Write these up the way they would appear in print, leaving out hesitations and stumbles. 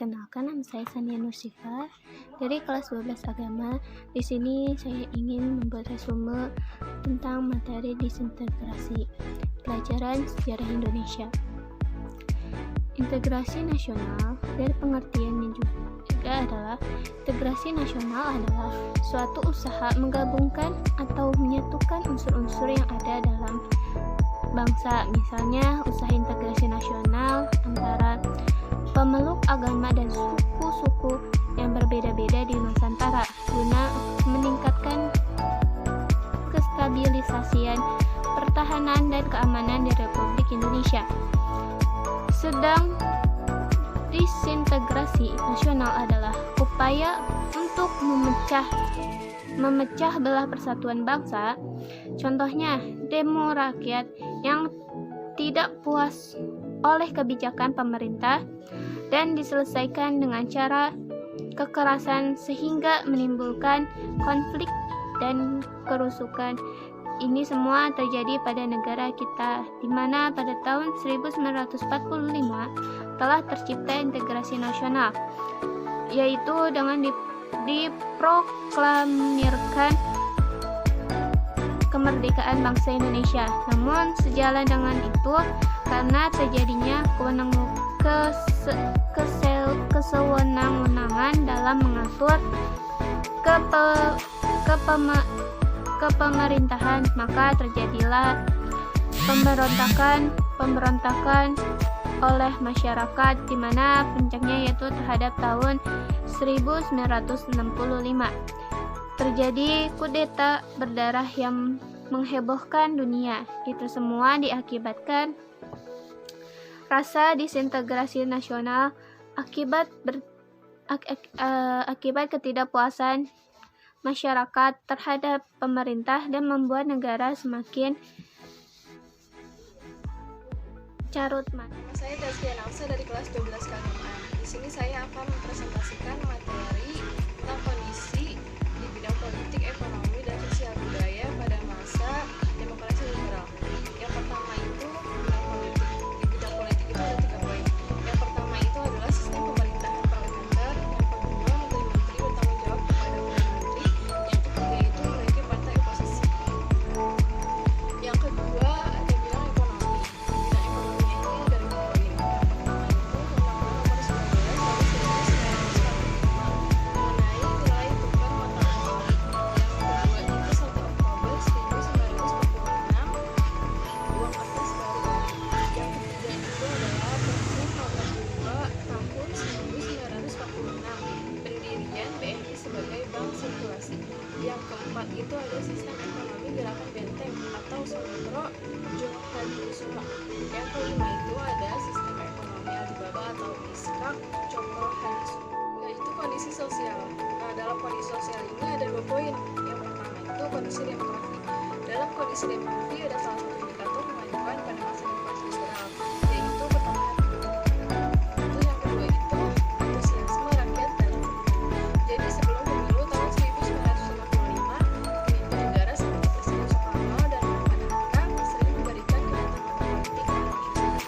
Perkenalkan, nama saya Sania Nursifa dari kelas 12 Agama. Di sini saya ingin membuat resume tentang materi disintegrasi, pelajaran sejarah Indonesia. Integrasi nasional dari pengertiannya juga adalah integrasi nasional adalah suatu usaha menggabungkan atau menyatukan unsur-unsur yang ada dalam bangsa. Misalnya usaha integrasi nasional antara pemeluk agama dan suku-suku yang berbeda-beda di Nusantara guna meningkatkan kestabilisasian pertahanan dan keamanan di Republik Indonesia. Sedang disintegrasi nasional adalah upaya untuk memecah belah persatuan bangsa. Contohnya, demo rakyat yang tidak puas oleh kebijakan pemerintah dan diselesaikan dengan cara kekerasan sehingga menimbulkan konflik dan kerusukan. Ini semua terjadi pada negara kita, di mana pada tahun 1945 telah tercipta integrasi nasional, yaitu dengan diproklamirkan kemerdekaan bangsa Indonesia. Namun sejalan dengan itu, karena terjadinya kesewenang-wenangan dalam mengatur kepemerintahan, maka terjadilah pemberontakan oleh masyarakat, di mana puncaknya yaitu terhadap tahun 1965. Terjadi kudeta berdarah yang menghebohkan dunia. Itu semua diakibatkan rasa disintegrasi nasional akibat ketidakpuasan masyarakat terhadap pemerintah dan membuat negara semakin carut marut. Saya Taskia Nafsa dari kelas 12 keagamaan. Di sini saya akan mempresentasikan materi tentang kondisi di bidang politik, ekonomi, dan sosial budaya pada masa demokrasi liberal. Yang pertama itu di bidang politik itu ada 3 poin. Yang pertama itu adalah sistem pemerintahan parlementer. Yang kedua, menteri-menteri bertanggung jawab kepada Perdana Menteri. Yang ketiga itu memiliki partai oposisi. Yang kedua ada bidang ekonomi. Bidang ekonominya ini ada 5 poin. Yang pertama itu Undang-Undang Nomor 19 Tahun 1945 mengenai nilai tukar mata uang. Yang kedua itu 1 Oktober 1946 uang kertas baru. Yang ketiga itu adalah Perpu Nomor 2 Tahun 1946 pendirian BNI sebagai bank sirkulasi. Yang keempat itu ada sistem ekonomi gerakan benteng atau Sawetro Djokhadikusumo. Yang kelima itu ada sistem ekonomi Alibaba atau Iskak Chokrohadisumo, yaitu kondisi sosial. Nah, dalam kondisi sosial ini ada 2 poin. Yang pertama itu kondisi demografi. Dalam kondisi demografi ada salah satu indikator kemajuan pada masa demokrasi liberal, yaitu pertambahan penduduk. Itu yang kedua itu antusiasme rakyat dalam pemilu. Jadi sebelum pemilu tahun 1955, pemimpin negara seperti Presiden Soekarno dan Muhammad Hatta sering memberikan kedatangan politik dalam masyarakat.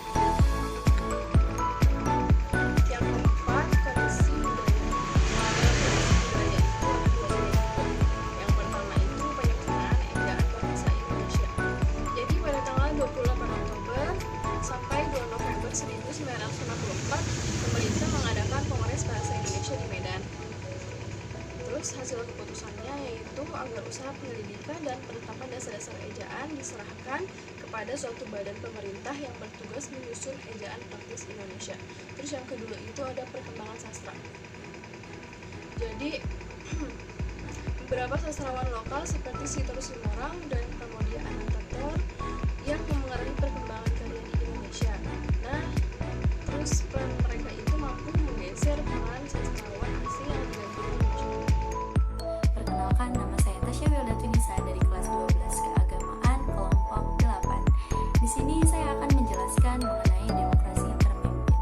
Yang keempat, kondisi budaya. Nah, dalam kondisi budaya itu ada 2 poin. Yang pertama itu penyempurnaan ejaan bahasa Indonesia. Jadi pada tanggal 28 Oktober sampai 2 November 1964, pemerintah mengadakan Kongres Bahasa Indonesia di Medan. Terus hasil keputusannya yaitu agar usaha penyelidikan dan penetapan dasar-dasar ejaan diserahkan kepada suatu badan pemerintah yang bertugas menyusun ejaan praktis Indonesia. Terus yang kedua itu ada perkembangan sastra. Jadi beberapa sastrawan lokal seperti Sitor Sinorang dan Pramoedya Anantatur yang memengaruhi perkembangan karya di Indonesia. Nah, terus peran mereka itu mampu menggeser peran sastrawan asing yang digabung muncul. Perkenalkan, nama saya Tasya Wildatunisa dari kelas 12 keagamaan kelompok 8. Di sini saya akan menjelaskan mengenai demokrasi terpimpin.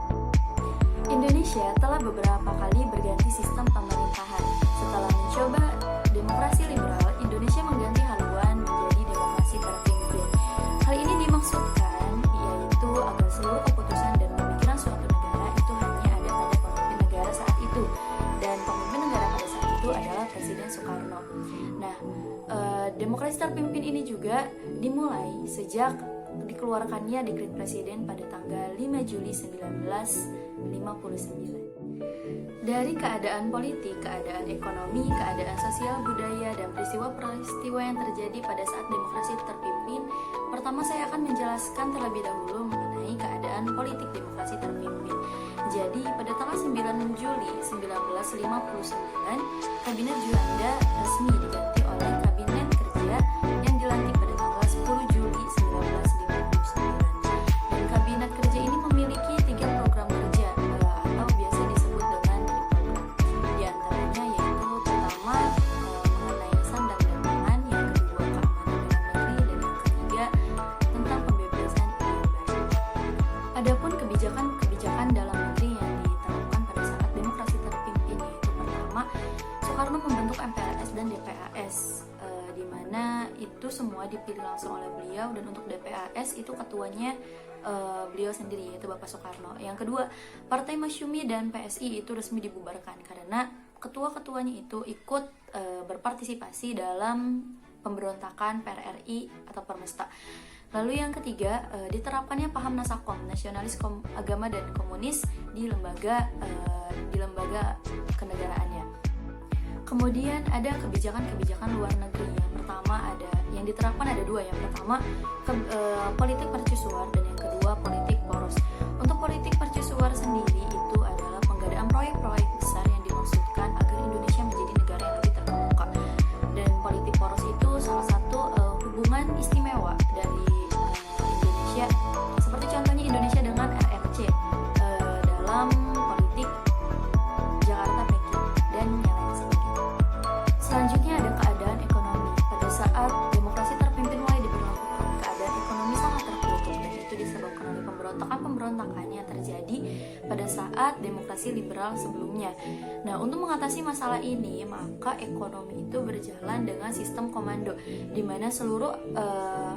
Indonesia telah beberapa kali berganti sistem pemerintahan. Setelah mencoba demokrasi liberal, Indonesia mengganti haluan menjadi demokrasi terpimpin. Hal ini dimaksudkan yaitu agar seluruh keputusan dan pemikiran suatu negara itu hanya ada pada pemimpin negara terpimpin ini juga dimulai sejak dikeluarkannya dekret presiden pada tanggal 5 Juli 1959. Dari keadaan politik, keadaan ekonomi, keadaan sosial, budaya, dan peristiwa-peristiwa yang terjadi pada saat demokrasi terpimpin, pertama saya akan menjelaskan terlebih dahulu mengenai keadaan politik demokrasi terpimpin. Jadi, pada tanggal 9 Juli 1959, Kabinet Juanda resmi diganti oleh Kabinet Kerja yang dilantik pada tanggal 10 Juli 1959. Dan Kabinet Kerja ini memiliki 3 program kerja atau biasa disebut dengan triple. Di antaranya yaitu pertama mengenai sandang dan pangan, yang kedua keamanan dalam negeri, dan yang ketiga tentang pembebasan Irian Barat. Adapun kebijakan dalam negeri yang diterapkan pada saat demokrasi terpimpin yaitu pertama, Soekarno membentuk MPRS dan DPAS, di mana itu semua dipilih langsung oleh beliau, dan untuk DPAS itu ketuanya beliau sendiri yaitu Bapak Soekarno. Yang kedua, Partai Masyumi dan PSI itu resmi dibubarkan karena ketua-ketuanya itu ikut berpartisipasi dalam pemberontakan PRRI atau Permesta. Lalu yang ketiga, diterapkannya paham Nasakom, nasionalis agama dan komunis di lembaga kenegaraannya. Kemudian ada kebijakan-kebijakan luar negeri. Yang pertama yang diterapkan ada 2. Yang pertama politik mercusuar, dan yang kedua politik poros. Untuk politik mercusuar sendiri itu adalah penggadaan proyek-proyek besar yang dimaksudkan agar Indonesia menjadi negara yang lebih terkemuka. Dan politik poros itu salah satu hubungan istimewa dari Indonesia, seperti contohnya Indonesia dengan RRC dalam politik Jakarta Peking dan yang lain sebagainya. Selanjutnya ada keadaan ekonomi. Pada saat demokrasi terpimpin mulai diberlakukan, keadaan ekonomi sangat terpuruk, dan itu disebabkan oleh pemberontakan yang terjadi pada saat demokrasi liberal sebelumnya. Nah, untuk mengatasi masalah ini, maka ekonomi itu berjalan dengan sistem komando, di mana seluruh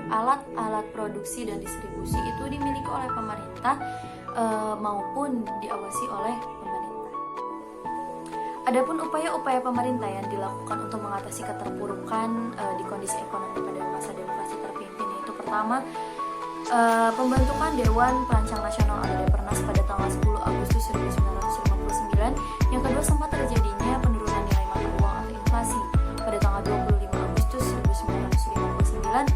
alat-alat produksi dan distribusi itu dimiliki oleh pemerintah maupun diawasi oleh pemerintah. Adapun upaya-upaya pemerintah yang dilakukan untuk mengatasi keterpurukan di kondisi ekonomi pada masa demokrasi terpimpin yaitu pertama, pembentukan Dewan Perancang Nasional atau Depernas pada tanggal 10 Agustus 1959. Yang kedua, sempat terjadinya penurunan nilai mata uang atau inflasi pada tanggal 25 Agustus 1959.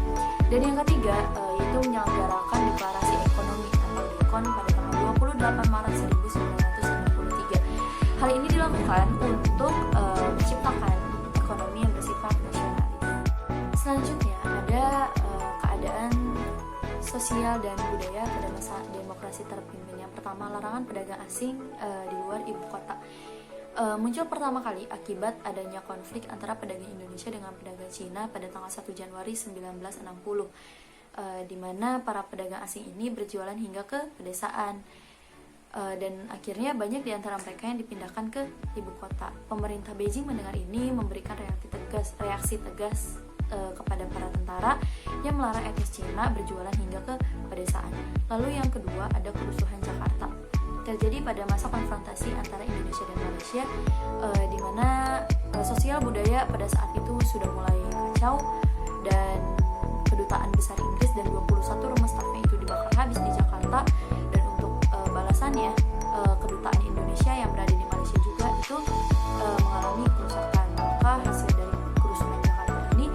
Dan yang ketiga, yaitu menyelenggarakan Deklarasi Ekonomi atau DEKON pada tanggal 28 Maret 1993. Hal ini dilakukan untuk menciptakan ekonomi yang bersifat nasionalis. Selanjutnya ada keadaan sosial dan budaya pada masa demokrasi terpimpin. Yang pertama, larangan pedagang asing di luar ibu kota. Muncul pertama kali akibat adanya konflik antara pedagang Indonesia dengan pedagang Cina pada tanggal 1 Januari 1960, di mana para pedagang asing ini berjualan hingga ke pedesaan. Dan akhirnya banyak di antara mereka yang dipindahkan ke ibu kota. Pemerintah Beijing mendengar ini memberikan reaksi tegas kepada para tentara yang melarang etnis Cina berjualan hingga ke pedesaan. Lalu yang kedua ada kerusuhan Jakarta. Terjadi pada masa konfrontasi antara Indonesia dan Malaysia, di mana sosial budaya pada saat itu sudah mulai kacau, dan kedutaan besar Inggris dan 21 rumah stafnya itu dibakar habis di Jakarta. Dan untuk balasannya, kedutaan Indonesia yang berada di Malaysia juga itu mengalami kerusakan. Maka hasil dari kerusuhan Jakarta ini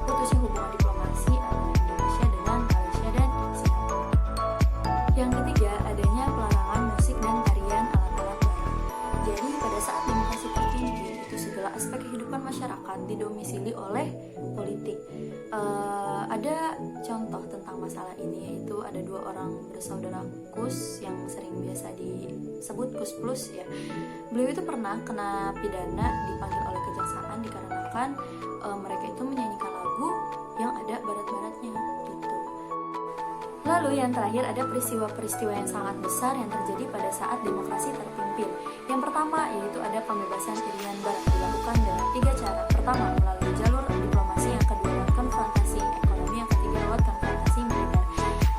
putusnya hubungan diplomasi antara Indonesia dengan Malaysia dan Singapura. Yang ketiga, adanya pelarangan musik dan tarian alat-alat barang. Jadi pada saat demokrasi terpimpin itu segala aspek kehidupan masyarakat didomisili oleh politik. Ada contoh tentang masalah ini, yaitu ada 2 orang bersaudara Kus yang sering biasa disebut Kus Plus ya. Beliau itu pernah kena pidana dipanggil oleh kejaksaan dikarenakan mereka itu menyanyikan lagu yang ada barat-baratnya gitu. Lalu yang terakhir ada peristiwa-peristiwa yang sangat besar yang terjadi pada saat demokrasi terpimpin. Yang pertama yaitu ada pembebasan Irian Barat, dilakukan dengan 3 cara. Pertama, melalui jalur diplomasi, yang kedua lewat konfrontasi ekonomi, yang ketiga lewat konfrontasi militer.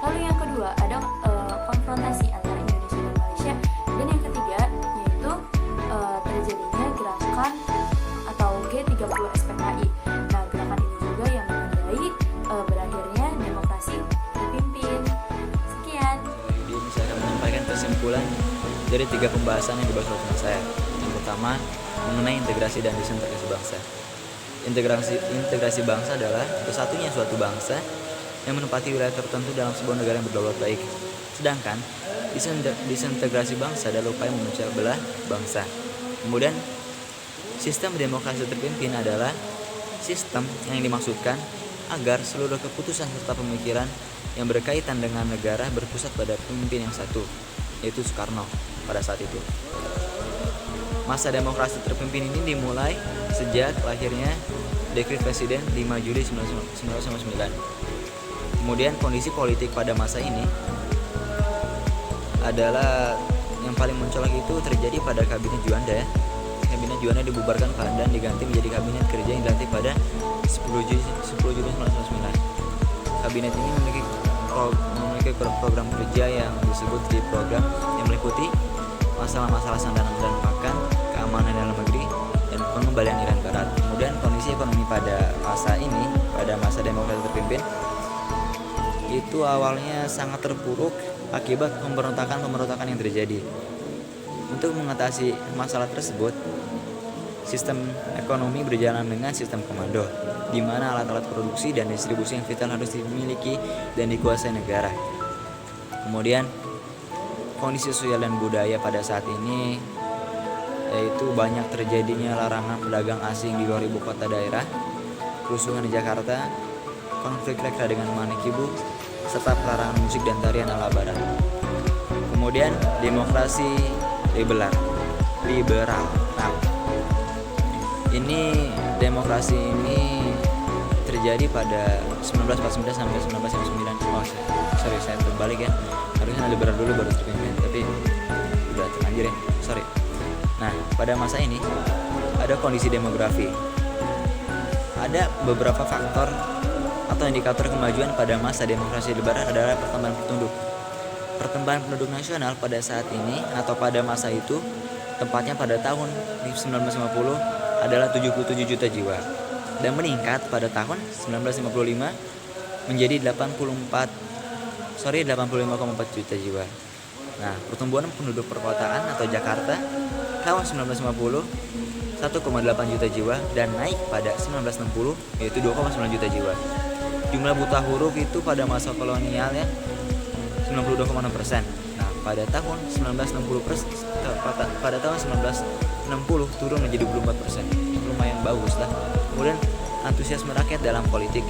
Lalu yang kedua ada konfrontasi antara Indonesia dan Malaysia, dan yang ketiga yaitu terjadinya gerakan atau G30 SPKI. Nah, gerakan ini juga yang menandai kesimpulan dari 3 pembahasan yang dibahas oleh teman saya. Yang pertama, mengenai integrasi dan disintegrasi bangsa. Integrasi bangsa adalah bersatunya suatu bangsa yang menempati wilayah tertentu dalam sebuah negara yang berdaulat baik. Sedangkan disintegrasi bangsa adalah upaya memecah belah bangsa. Kemudian, sistem demokrasi terpimpin adalah sistem yang dimaksudkan agar seluruh keputusan serta pemikiran yang berkaitan dengan negara berpusat pada pemimpin yang satu, yaitu Soekarno pada saat itu. Masa demokrasi terpimpin ini dimulai sejak lahirnya Dekret Presiden 5 Juli 1999. Kemudian kondisi politik pada masa ini adalah yang paling mencolok itu terjadi pada Kabinet Juanda ya. Kabinet Juanda dibubarkan dan diganti menjadi Kabinet Kerja yang dilantik pada 10 Juli 1999. Kabinet ini memiliki program kerja yang disebut di program yang meliputi masalah-masalah sandaran dan pakan, keamanan dalam negeri, dan pengembalian Irian Barat. Kemudian kondisi ekonomi pada masa ini, pada masa demokrasi terpimpin, itu awalnya sangat terpuruk akibat pemberontakan yang terjadi. Untuk mengatasi masalah tersebut, sistem ekonomi berjalan dengan sistem komando, di mana alat-alat produksi dan distribusi yang vital harus dimiliki dan dikuasai negara. Kemudian, kondisi sosial dan budaya pada saat ini yaitu banyak terjadinya larangan pedagang asing di luar ibu kota daerah, kerusuhan di Jakarta, konflik rekra dengan Manikibu, serta pelarangan musik dan tarian ala barat. Kemudian demokrasi liberal. Ini demokrasi ini terjadi pada 1949 sampai 1959. Sorry, saya terbalik ya. Harusnya liberal dulu baru terpimpin, tapi udah terlanjur ya. Sorry. Nah, pada masa ini ada kondisi demografi. Ada beberapa faktor atau indikator kemajuan pada masa demokrasi liberal adalah pertambahan penduduk. Pertambahan penduduk nasional pada saat ini atau pada masa itu, tepatnya pada tahun 1950 adalah 77 juta jiwa dan meningkat pada tahun 1955 menjadi 85,4 juta jiwa. Nah, pertumbuhan penduduk perkotaan atau Jakarta tahun 1950 1,8 juta jiwa dan naik pada 1960 yaitu 2,9 juta jiwa. Jumlah buta huruf itu pada masa kolonial ya 92,6%. Nah, pada tahun 1960 turun menjadi 24%. Lumayan bagus lah. Kemudian antusiasme rakyat dalam politik.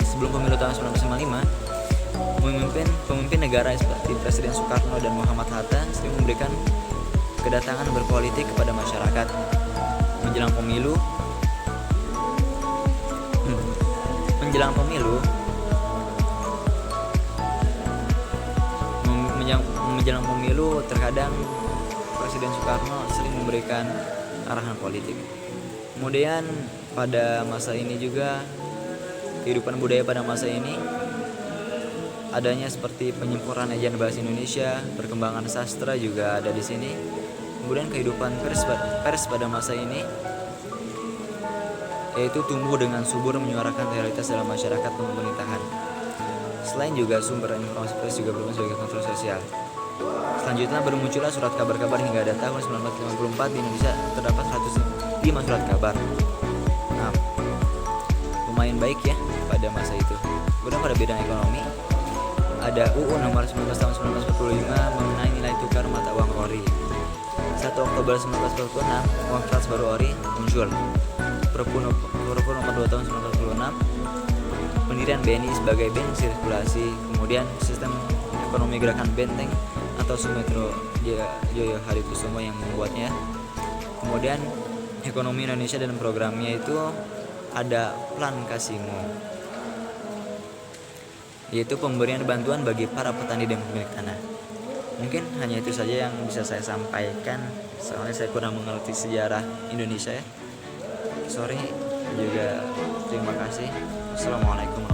Sebelum pemilu tahun 1995, pemimpin negara seperti Presiden Soekarno dan Muhammad Hatta sering memberikan kedatangan berpolitik kepada masyarakat. Menjelang pemilu terkadang Presiden Soekarno sering memberikan arahan politik. Kemudian pada masa ini juga kehidupan budaya pada masa ini adanya seperti penyempurnaan ejaan bahasa Indonesia, perkembangan sastra juga ada di sini. Kemudian kehidupan pers pada masa ini yaitu tumbuh dengan subur menyuarakan realitas dalam masyarakat pemerintahan. Selain juga sumber informasi pers juga berperan sebagai kontrol sosial. Selanjutnya bermuncullah surat kabar-kabar hingga ada tahun 1954 di Indonesia terdapat 105 surat kabar. Nah, lumayan baik ya pada masa itu. Kemudian pada bidang ekonomi ada UU nomor 19 tahun 1945 mengenai nilai tukar mata uang ori. 1 Oktober 1946 uang kertas baru ori muncul. Perpu nomor 42 tahun 1946 pendirian BNI sebagai bank sirkulasi. Kemudian sistem ekonomi gerakan Benteng atau Sumitro Joyo Hadikusumo yang membuatnya. Kemudian ekonomi Indonesia dan programnya itu ada Plan Kasino, yaitu pemberian bantuan bagi para petani dan pemilik tanah. Mungkin hanya itu saja yang bisa saya sampaikan, soalnya saya kurang mengerti sejarah Indonesia ya. Sorry juga, terima kasih. Assalamualaikum